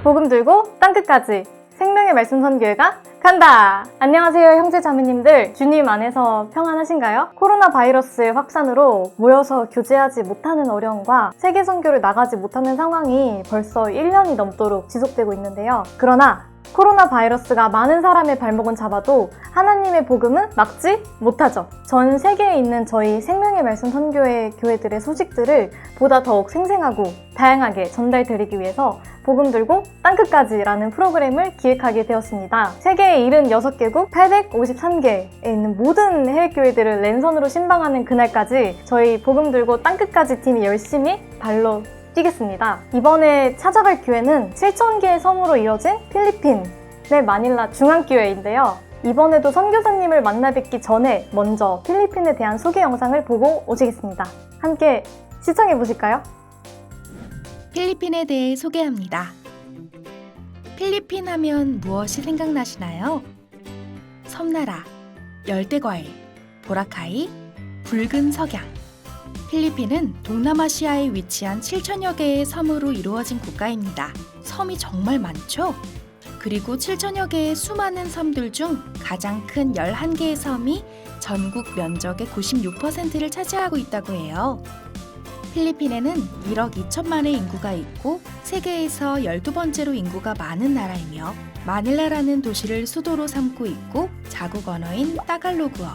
복음 들고 땅끝까지 생명의 말씀 선교회가 간다! 안녕하세요 형제 자매님들, 주님 안에서 평안하신가요? 코로나 바이러스의 확산으로 모여서 교제하지 못하는 어려움과 세계 선교를 나가지 못하는 상황이 벌써 1년이 넘도록 지속되고 있는데요. 그러나 코로나 바이러스가 많은 사람의 발목은 잡아도 하나님의 복음은 막지 못하죠. 전 세계에 있는 저희 생명의 말씀 선교회 교회들의 소식들을 보다 더욱 생생하고 다양하게 전달드리기 위해서 복음 들고 땅끝까지라는 프로그램을 기획하게 되었습니다. 세계 76개국 853개에 있는 모든 해외교회들을 랜선으로 신방하는 그날까지 저희 복음 들고 땅끝까지 팀이 열심히 발로 뛰겠습니다. 이번에 찾아갈 교회는 7,000개의 섬으로 이뤄진 필리핀의 마닐라 중앙교회인데요. 이번에도 선교사님을 만나 뵙기 전에 먼저 필리핀에 대한 소개 영상을 보고 오시겠습니다. 함께 시청해 보실까요? 필리핀에 대해 소개합니다. 필리핀 하면 무엇이 생각나시나요? 섬나라, 열대과일, 보라카이, 붉은 석양. 필리핀은 동남아시아에 위치한 7천여 개의 섬으로 이루어진 국가입니다. 섬이 정말 많죠? 그리고 7천여 개의 수많은 섬들 중 가장 큰 11개의 섬이 전국 면적의 96%를 차지하고 있다고 해요. 필리핀에는 1억 2천만의 인구가 있고 세계에서 12번째로 인구가 많은 나라이며 마닐라라는 도시를 수도로 삼고 있고 자국 언어인 따갈로그어,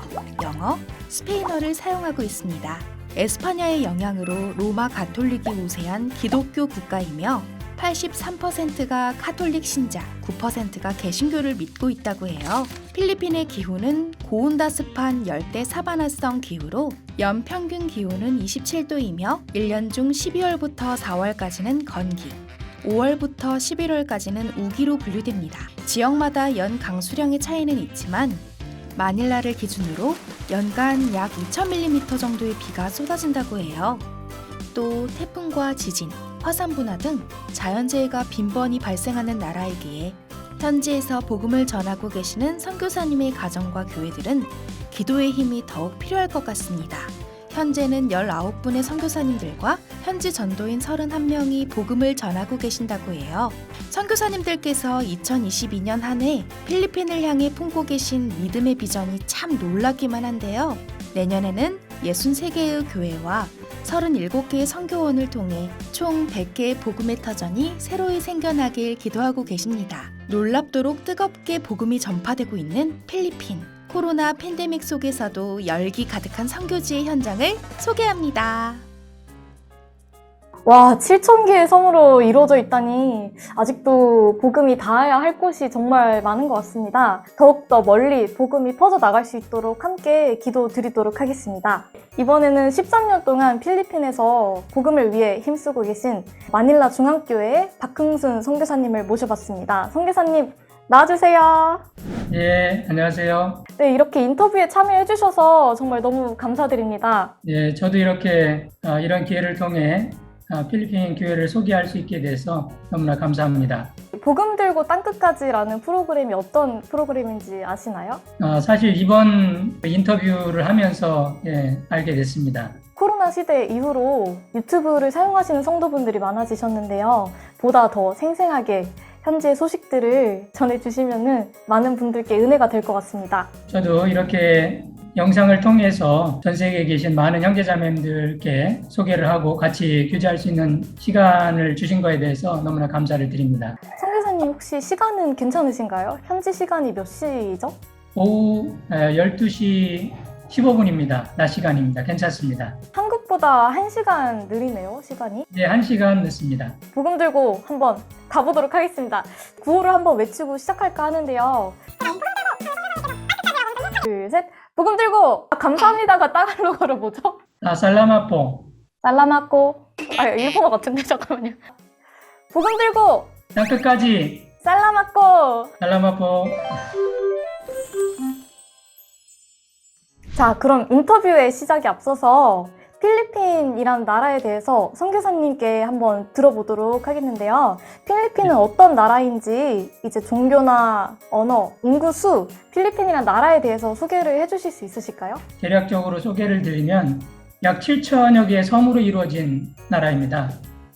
영어, 스페인어를 사용하고 있습니다. 에스파냐의 영향으로 로마 가톨릭이 우세한 기독교 국가이며 83%가 카톨릭 신자, 9%가 개신교를 믿고 있다고 해요. 필리핀의 기후는 고온다습한 열대 사바나성 기후로 연 평균 기온은 27도이며 1년 중 12월부터 4월까지는 건기, 5월부터 11월까지는 우기로 분류됩니다. 지역마다 연 강수량의 차이는 있지만 마닐라를 기준으로 연간 약 2,000mm 정도의 비가 쏟아진다고 해요. 또 태풍과 지진, 화산분화 등 자연재해가 빈번히 발생하는 나라이기에 현지에서 복음을 전하고 계시는 선교사님의 가정과 교회들은 기도의 힘이 더욱 필요할 것 같습니다. 현재는 19분의 선교사님들과 현지 전도인 31명이 복음을 전하고 계신다고 해요. 선교사님들께서 2022년 한 해 필리핀을 향해 품고 계신 믿음의 비전이 참 놀랍기만 한데요. 내년에는 63개의 교회와 37개의 선교원을 통해 총 100개의 복음의 터전이 새로이 생겨나길 기도하고 계십니다. 놀랍도록 뜨겁게 복음이 전파되고 있는 필리핀. 코로나 팬데믹 속에서도 열기 가득한 선교지의 현장을 소개합니다. 와, 7,000개의 섬으로 이루어져 있다니 아직도 복음이 닿아야 할 곳이 정말 많은 것 같습니다. 더욱더 멀리 복음이 퍼져나갈 수 있도록 함께 기도드리도록 하겠습니다. 이번에는 13년 동안 필리핀에서 복음을 위해 힘쓰고 계신 마닐라 중앙교회의 박흥순 선교사님을 모셔봤습니다. 선교사님 나와주세요. 예, 안녕하세요. 네, 이렇게 인터뷰에 참여해주셔서 정말 너무 감사드립니다. 예, 저도 이렇게 이런 기회를 통해 필리핀 교회를 소개할 수 있게 돼서 너무나 감사합니다. 복음 들고 땅끝까지라는 프로그램이 어떤 프로그램인지 아시나요? 사실 이번 인터뷰를 하면서 알게 됐습니다. 코로나 시대 이후로 유튜브를 사용하시는 성도분들이 많아지셨는데요. 보다 더 생생하게 현지의 소식들을 전해주시면 많은 분들께 은혜가 될 것 같습니다. 저도 이렇게 영상을 통해서 전 세계에 계신 많은 형제자매님들께 소개를 하고 같이 교제할 수 있는 시간을 주신 거에 대해서 너무나 감사를 드립니다. 선교사님 혹시 시간은 괜찮으신가요? 현지 시간이 몇 시죠? 오후 12시 15분입니다. 낮 시간입니다. 괜찮습니다. 한국보다 1시간 느리네요, 시간이. 네, 1시간 늦습니다. 복음 들고 한번 가보도록 하겠습니다. 구호를 한번 외치고 시작할까 하는데요. 둘, 셋. 복음 들고! 감사합니다가 따갈로그로 뭐죠? 살라마포. 살라마꼬. 일본어 같은데, 잠깐만요. 복음 들고! 땅끝까지. 살라마꼬! 살라마포. 자, 그럼 인터뷰의 시작에 앞서서 필리핀이란 나라에 대해서 선교사님께 한번 들어보도록 하겠는데요. 필리핀은 어떤 나라인지 이제 종교나 언어, 인구수, 필리핀이란 나라에 대해서 소개를 해주실 수 있으실까요? 대략적으로 소개를 드리면 약 7천여 개의 섬으로 이루어진 나라입니다.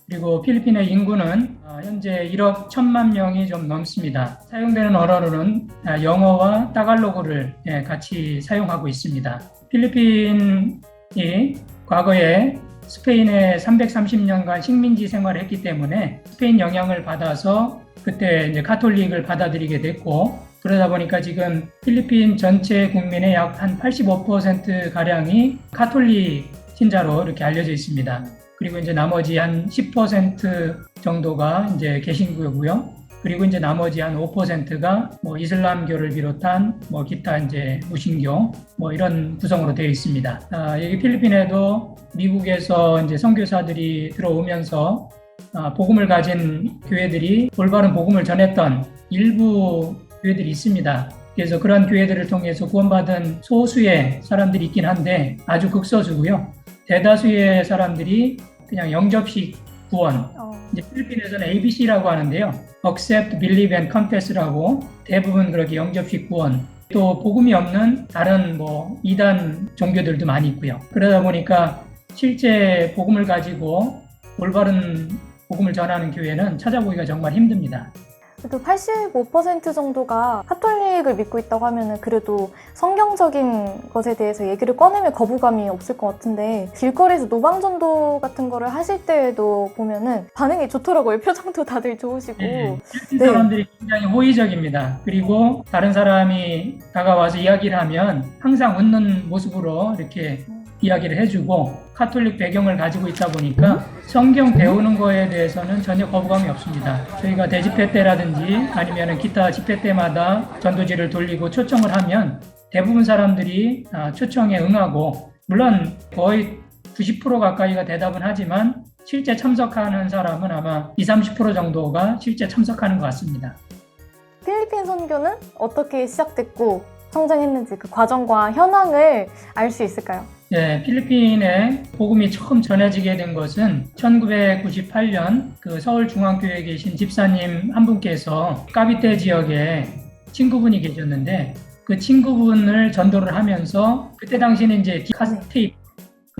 그리고 필리핀의 인구는 현재 1억 1천만 명이 좀 넘습니다. 사용되는 언어로는 영어와 따갈로그를 같이 사용하고 있습니다. 필리핀이 과거에 스페인에 330년간 식민지 생활을 했기 때문에 스페인 영향을 받아서 그때 이제 가톨릭을 받아들이게 됐고, 그러다 보니까 지금 필리핀 전체 국민의 약 한 85%가량이 가톨릭 신자로 이렇게 알려져 있습니다. 그리고 이제 나머지 한 10% 정도가 이제 개신교고요. 그리고 이제 나머지 한 5%가 뭐 이슬람교를 비롯한 뭐 기타 이제 무신교 뭐 이런 구성으로 되어 있습니다. 여기 필리핀에도 미국에서 이제 선교사들이 들어오면서 복음을 가진 교회들이 올바른 복음을 전했던 일부 교회들이 있습니다. 그래서 그런 교회들을 통해서 구원받은 소수의 사람들이 있긴 한데 아주 극소수고요. 대다수의 사람들이 그냥 영접식 구원, 이제 필리핀에서는 ABC라고 하는데요. Accept, Believe and Confess라고 대부분 그렇게 영접식 구원, 또 복음이 없는 다른 뭐 이단 종교들도 많이 있고요. 그러다 보니까 실제 복음을 가지고 올바른 복음을 전하는 교회는 찾아보기가 정말 힘듭니다. 그래도 85% 정도가 카톨릭을 믿고 있다고 하면은 그래도 성경적인 것에 대해서 얘기를 꺼내면 거부감이 없을 것 같은데, 길거리에서 노방전도 같은 거를 하실 때에도 보면은 반응이 좋더라고요. 표정도 다들 좋으시고. 필리핀 사람들이 굉장히 호의적입니다. 그리고 다른 사람이 다가와서 이야기를 하면 항상 웃는 모습으로 이렇게 이야기를 해주고, 카톨릭 배경을 가지고 있다 보니까 성경 배우는 거에 대해서는 전혀 거부감이 없습니다. 저희가 대집회 때라든지 아니면 기타 집회 때마다 전도지를 돌리고 초청을 하면 대부분 사람들이 초청에 응하고, 물론 거의 90% 가까이가 대답은 하지만 실제 참석하는 사람은 아마 20-30% 정도가 실제 참석하는 것 같습니다. 필리핀 선교는 어떻게 시작됐고 성장했는지 그 과정과 현황을 알 수 있을까요? 네, 필리핀에 복음이 처음 전해지게 된 것은 1998년 그 서울중앙교회에 계신 집사님 한 분께서 까비떼 지역에 친구분이 계셨는데, 그 친구분을 전도를 하면서 그때 당시에는 이제 카세테이프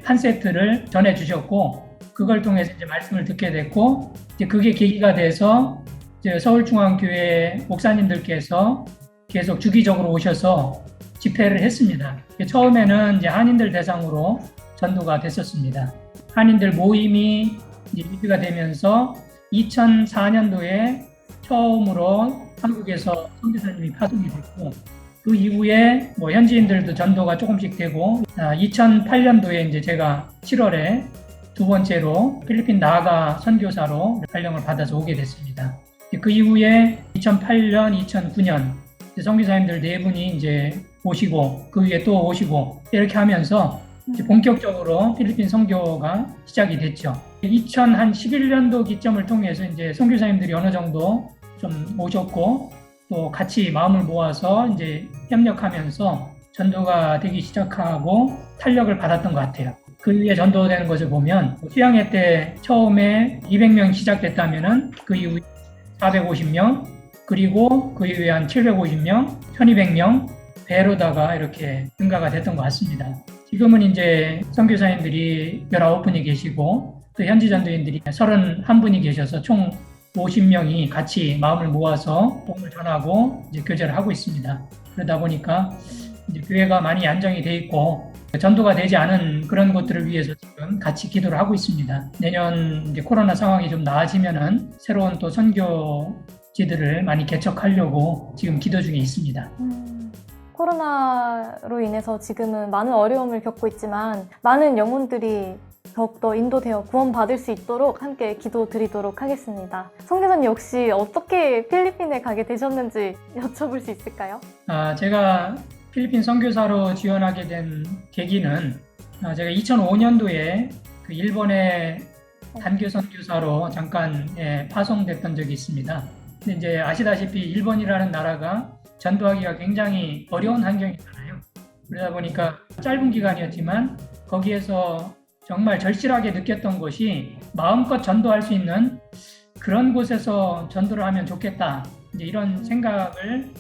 한 세트를 전해주셨고, 그걸 통해서 이제 말씀을 듣게 됐고, 이제 그게 계기가 돼서 이제 서울중앙교회 목사님들께서 계속 주기적으로 오셔서 집회를 했습니다. 처음에는 이제 한인들 대상으로 전도가 됐었습니다. 한인들 모임이 이제 유지가 되면서 2004년도에 처음으로 한국에서 선교사님이 파송이 됐고, 그 이후에 뭐 현지인들도 전도가 조금씩 되고, 2008년도에 이제 제가 7월에 두 번째로 필리핀 나아가 선교사로 발령을 받아서 오게 됐습니다. 그 이후에 2008년, 2009년 선교사님들 네 분이 이제 오시고, 그 위에 또 오시고, 이렇게 하면서 이제 본격적으로 필리핀 선교가 시작이 됐죠. 2011년도 기점을 통해서 이제 선교사님들이 어느 정도 좀 오셨고, 또 같이 마음을 모아서 이제 협력하면서 전도가 되기 시작하고 탄력을 받았던 것 같아요. 그 위에 전도되는 것을 보면 수양회 때 처음에 200명 시작됐다면은 그 이후에 450명, 그리고 그 이후에 한 750명, 1200명 배로다가 이렇게 증가가 됐던 것 같습니다. 지금은 이제 선교사님들이 19분이 계시고, 또 현지 전도인들이 31분이 계셔서 총 50명이 같이 마음을 모아서 복음을 전하고 이제 교제를 하고 있습니다. 그러다 보니까 이제 교회가 많이 안정이 돼 있고, 전도가 되지 않은 그런 곳들을 위해서 지금 같이 기도를 하고 있습니다. 내년 이제 코로나 상황이 좀 나아지면은 새로운 또 선교지들을 많이 개척하려고 지금 기도 중에 있습니다. 코로나로 인해서 지금은 많은 어려움을 겪고 있지만 많은 영혼들이 더욱더 인도되어 구원받을 수 있도록 함께 기도드리도록 하겠습니다. 선교사님 혹시 어떻게 필리핀에 가게 되셨는지 여쭤볼 수 있을까요? 제가 필리핀 선교사로 지원하게 된 계기는 제가 2005년도에 그 일본의 단교 선교사로 잠깐 파송됐던 적이 있습니다. 근데 이제 아시다시피 일본이라는 나라가 전도하기가 굉장히 어려운 환경이잖아요. 그러다 보니까 짧은 기간이었지만 거기에서 정말 절실하게 느꼈던 것이 마음껏 전도할 수 있는 그런 곳에서 전도를 하면 좋겠다. 이제 이런 생각을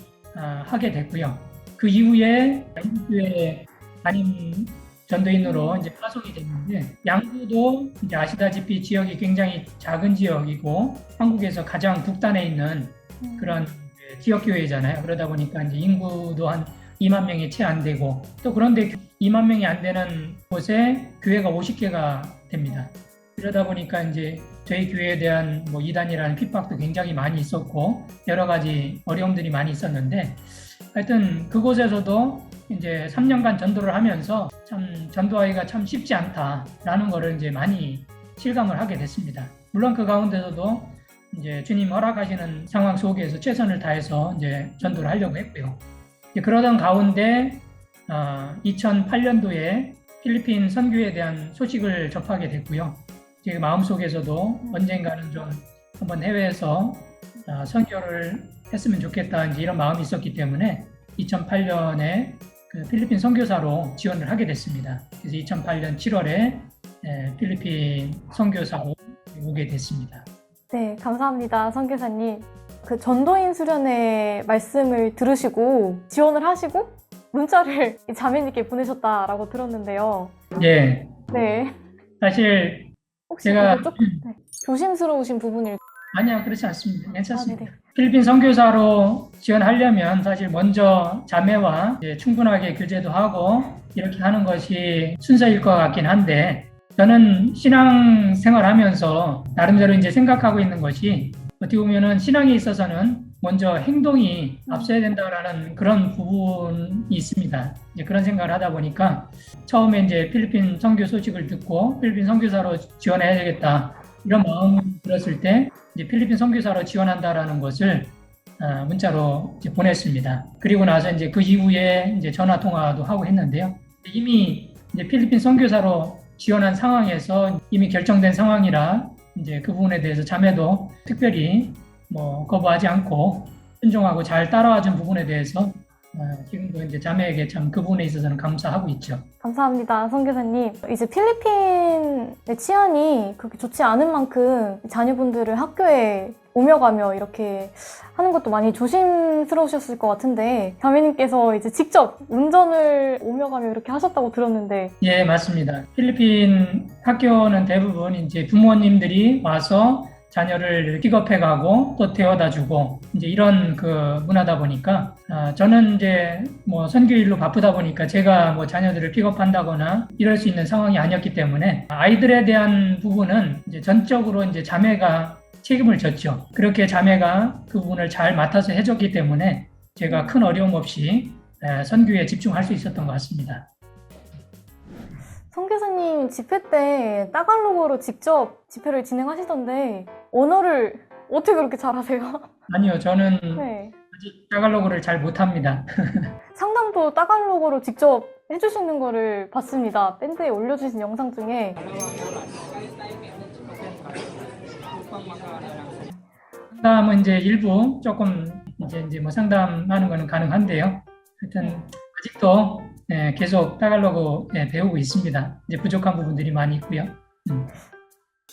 하게 됐고요. 그 이후에 인도교회 담임 전도인으로 이제 파송이 됐는데, 양구도 이제 아시다시피 지역이 굉장히 작은 지역이고 한국에서 가장 북단에 있는 그런 지역 교회잖아요. 그러다 보니까 이제 인구도 한 2만 명이 채 안 되고, 또 그런데 2만 명이 안 되는 곳에 교회가 50개가 됩니다. 그러다 보니까 이제 저희 교회에 대한 뭐 이단이라는 핍박도 굉장히 많이 있었고 여러 가지 어려움들이 많이 있었는데, 하여튼 그곳에서도 이제 3년간 전도를 하면서 참 전도하기가 참 쉽지 않다라는 거를 이제 많이 실감을 하게 됐습니다. 물론 그 가운데서도 이제 주님 허락하시는 상황 속에서 최선을 다해서 이제 전도를 하려고 했고요. 그러던 가운데 2008년도에 필리핀 선교에 대한 소식을 접하게 됐고요. 제 마음속에서도 언젠가는 좀 한번 해외에서 선교를 했으면 좋겠다, 이제 이런 마음이 있었기 때문에 2008년에 그 필리핀 선교사로 지원을 하게 됐습니다. 그래서 2008년 7월에 필리핀 선교사로 오게 됐습니다. 네, 감사합니다, 선교사님. 그 전도인 수련회 말씀을 들으시고 지원을 하시고 문자를 자매님께 보내셨다라고 들었는데요. 네. 네. 사실 혹시 제가 조금 조심스러우신 부분일? 아니요, 그렇지 않습니다. 괜찮습니다. 네네. 필리핀 선교사로 지원하려면 사실 먼저 자매와 이제 충분하게 교제도 하고 이렇게 하는 것이 순서일 것 같긴 한데, 저는 신앙생활하면서 나름대로 이제 생각하고 있는 것이, 어떻게 보면은 신앙에 있어서는 먼저 행동이 앞서야 된다라는 그런 부분이 있습니다. 이제 그런 생각을 하다 보니까 처음에 이제 필리핀 선교 소식을 듣고 필리핀 선교사로 지원해야 되겠다 이런 마음이 들었을 때, 이제 필리핀 선교사로 지원한다라는 것을 문자로 이제 보냈습니다. 그리고 나서 이제 그 이후에 이제 전화 통화도 하고 했는데요. 이미 이제 필리핀 선교사로 지원한 상황에서 이미 결정된 상황이라 이제 그 부분에 대해서 자매도 특별히 뭐 거부하지 않고 순종하고 잘 따라와준 부분에 대해서 지금도 이제 자매에게 참 그 부분에 있어서는 감사하고 있죠. 감사합니다, 선교사님. 이제 필리핀의 치안이 그렇게 좋지 않은 만큼 자녀분들을 학교에 오며 가며 이렇게 하는 것도 많이 조심스러우셨을 것 같은데, 자매님께서 이제 직접 운전을 오며 가며 이렇게 하셨다고 들었는데. 예, 맞습니다. 필리핀 학교는 대부분 이제 부모님들이 와서 자녀를 픽업해 가고 또 데려다 주고 이제 이런 그 문화다 보니까, 저는 이제 뭐 선교일로 바쁘다 보니까 제가 뭐 자녀들을 픽업한다거나 이럴 수 있는 상황이 아니었기 때문에 아이들에 대한 부분은 이제 전적으로 이제 자매가 책임을 졌죠. 그렇게 자매가 그 부분을 잘 맡아서 해줬기 때문에 제가 큰 어려움 없이 선교에 집중할 수 있었던 것 같습니다. 선교사님 집회 때 따갈로그로 직접 집회를 진행하시던데 언어를 어떻게 그렇게 잘하세요? 아니요, 저는 네. 아직 따갈로그를 잘 못합니다. 상담도 따갈로그로 직접 해주시는 거를 봤습니다. 밴드에 올려주신 영상 중에. 상담은 이제 일부 조금 이제 뭐 상담하는 거는 가능한데요. 하여튼 아직도 계속 따갈로그 배우고 있습니다. 이제 부족한 부분들이 많이 있고요.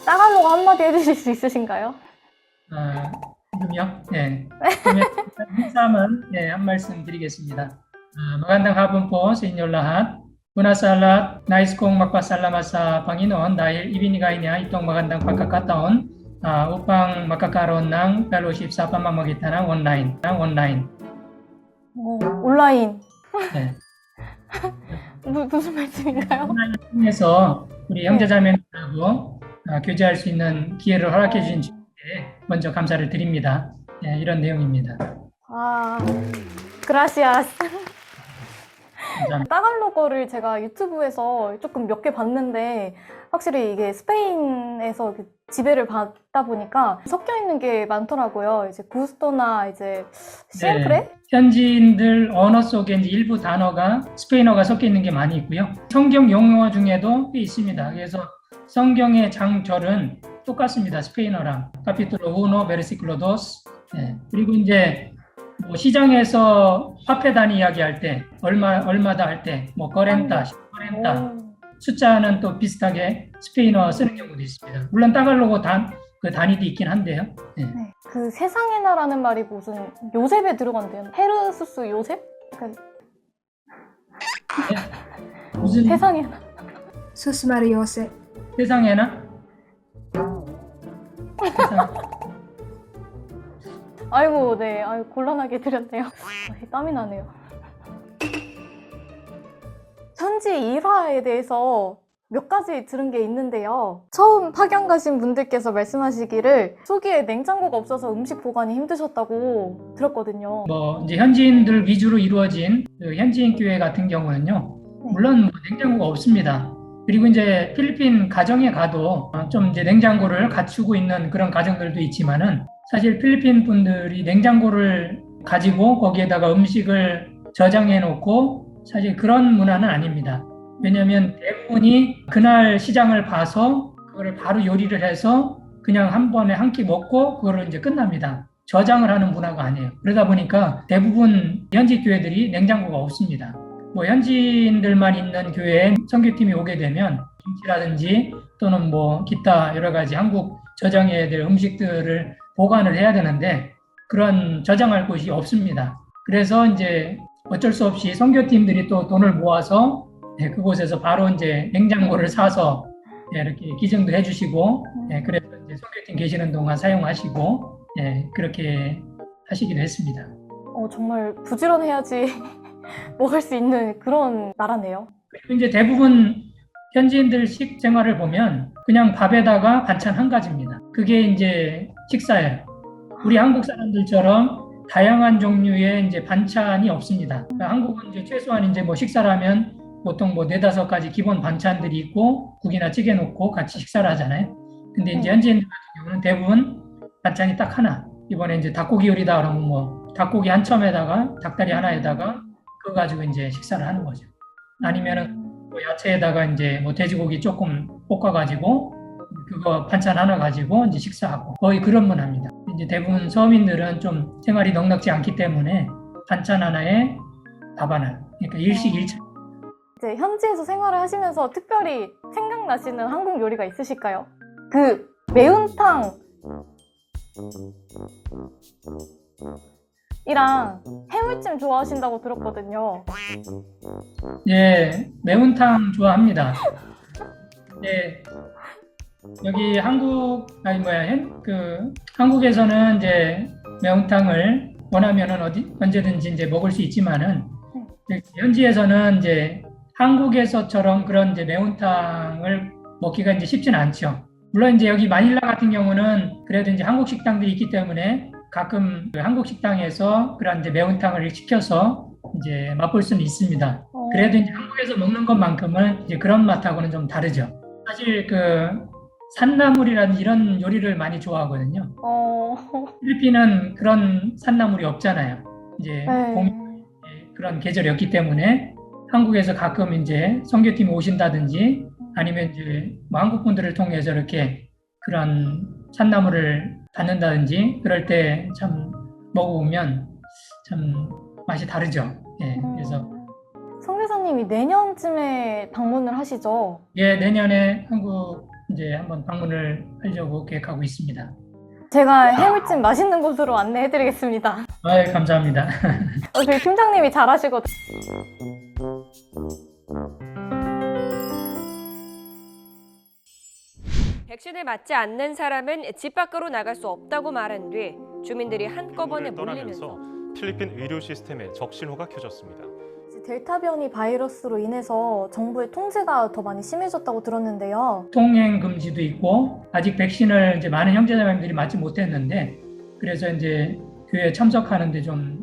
따갈로그 한마디 해주실 수 있으신가요? 지금요? 네. 그러면 한참은 한 말씀 드리겠습니다. Magandang hapon po sa inyo lahat. Una sa lahat, nais kong magpasalamat sa Panginoon dahil ibinigay niya itong magandang pagkakataon upang makakaroon ng fellowship sa pamamagitan ng online. 온라인. 네. 무슨 말씀인가요? 온라인을 통해서 우리 형제자매들하고 교제할 수 있는 기회를 허락해 주신 주님께 먼저 감사를 드립니다. 이런 내용입니다. 그라시아스. 감사합니다. 따갈로그를 제가 유튜브에서 조금 몇 개 봤는데 확실히 이게 스페인에서 지배를 받다 보니까 섞여 있는 게 많더라고요. 이제 구스토나 이제 시엠프레? 현지인들 언어 속에 이제 일부 단어가 스페인어가 섞여 있는 게 많이 있고요. 성경 용어 중에도 꽤 있습니다. 그래서 성경의 장절은 똑같습니다. 스페인어랑 카피톨로 1, 베르시클로 2. 그리고 이제 뭐 시장에서 화폐 단위 이야기할 때 얼마다 할 때 뭐 거렌타, 10거렌타 숫자는 또 비슷하게 스페인어 쓰는 경우도 있습니다. 물론 따갈로그 그 단위도 있긴 한데요. 네. 네. 그 세상의 나라는 말이 무슨 요셉에 들어간대요. 헤르수스 요셉? 그러니까 무슨 세상의 나. Susmar Yose. 세상에나? 세상. 아이고, 네. 아이고, 곤란하게 드렸네요. 땀이 나네요. 현지 일화에 대해서 몇 가지 들은 게 있는데요. 처음 파견 가신 분들께서 말씀하시기를 초기에 냉장고가 없어서 음식 보관이 힘드셨다고 들었거든요. 뭐 이제 현지인들 위주로 이루어진 그 현지인 교회 같은 경우는요, 물론 뭐 냉장고가 없습니다. 그리고 이제 필리핀 가정에 가도 좀 이제 냉장고를 갖추고 있는 그런 가정들도 있지만은 사실 필리핀 분들이 냉장고를 가지고 거기에다가 음식을 저장해 놓고 사실 그런 문화는 아닙니다. 왜냐하면 대부분이 그날 시장을 봐서 그거를 바로 요리를 해서 그냥 한 번에 한 끼 먹고 그거를 이제 끝납니다. 저장을 하는 문화가 아니에요. 그러다 보니까 대부분 현지 교회들이 냉장고가 없습니다. 뭐 현지인들만 있는 교회에 선교팀이 오게 되면 김치라든지 또는 뭐 기타 여러 가지 한국 저장해야 될 음식들을 보관을 해야 되는데 그런 저장할 곳이 없습니다. 그래서 이제 어쩔 수 없이 선교팀들이 또 돈을 모아서 그곳에서 바로 이제 냉장고를 사서 이렇게 기증도 해주시고 그래서 이제 선교팀 계시는 동안 사용하시고 그렇게 하시기도 했습니다. 정말 부지런해야지 먹을 수 있는 그런 나라네요. 그리고 이제 대부분 현지인들 식생활을 보면 그냥 밥에다가 반찬 한 가지입니다. 그게 이제 식사예요. 우리 한국 사람들처럼 다양한 종류의 이제 반찬이 없습니다. 그러니까 한국은 이제 최소한 이제 뭐 식사라면 보통 뭐 4-5가지 기본 반찬들이 있고 국이나 찌개 넣고 같이 식사를 하잖아요. 근데 이제 현지인들 같은 경우는 대부분 반찬이 딱 하나. 이번에 이제 닭고기 요리다 그러면 뭐 닭고기 한 첨에다가 닭다리 하나에다가 그거 가지고 이제 식사를 하는 거죠. 아니면은 뭐 야채에다가 이제 뭐 돼지고기 조금 볶아가지고 그거 반찬 하나 가지고 이제 식사하고 거의 그런 문화입니다. 이제 대부분 서민들은 좀 생활이 넉넉지 않기 때문에 반찬 하나에 밥 하나. 그러니까 일식 일차. 이제 현지에서 생활을 하시면서 특별히 생각나시는 한국 요리가 있으실까요? 그 매운탕 이랑 해물찜 좋아하신다고 들었거든요. 예, 매운탕 좋아합니다. 예, 여기 한국에서는 이제 매운탕을 원하면은 언제든지 이제 먹을 수 있지만은 현지에서는 이제 한국에서처럼 그런 이제 매운탕을 먹기가 이제 쉽지는 않죠. 물론 이제 여기 마닐라 같은 경우는 그래도 이제 한국 식당들이 있기 때문에 가끔 그 한국 식당에서 그런 이제 매운탕을 시켜서 이제 맛볼 수는 있습니다. 그래도 이제 한국에서 먹는 것만큼은 이제 그런 맛하고는 좀 다르죠. 사실 그 산나물이라든지 이런 요리를 많이 좋아하거든요. 필리핀은 그런 산나물이 없잖아요. 이제 그런 계절이 없기 때문에 한국에서 가끔 이제 선교팀이 오신다든지 아니면 이제 뭐 한국 분들을 통해서 이렇게 그런 산나물을 받는다든지 그럴 때 참 먹어보면 참 맛이 다르죠. 예, 그래서 선교사님이 내년쯤에 방문을 하시죠? 예, 내년에 한국 이제 한번 방문을 하려고 계획하고 있습니다. 제가 해물찜 맛있는 곳으로 안내해드리겠습니다. 아, 감사합니다. 저희 팀장님이 잘하시거든요. 백신을 맞지 않는 사람은 집 밖으로 나갈 수 없다고 말한 뒤 주민들이 한꺼번에 몰리면서 필리핀 의료 시스템에 적신호가 켜졌습니다. 델타 변이 바이러스로 인해서 정부의 통제가 더 많이 심해졌다고 들었는데요. 통행 금지도 있고 아직 백신을 이제 많은 형제자매들이 맞지 못했는데 그래서 이제 교회에 참석하는데 좀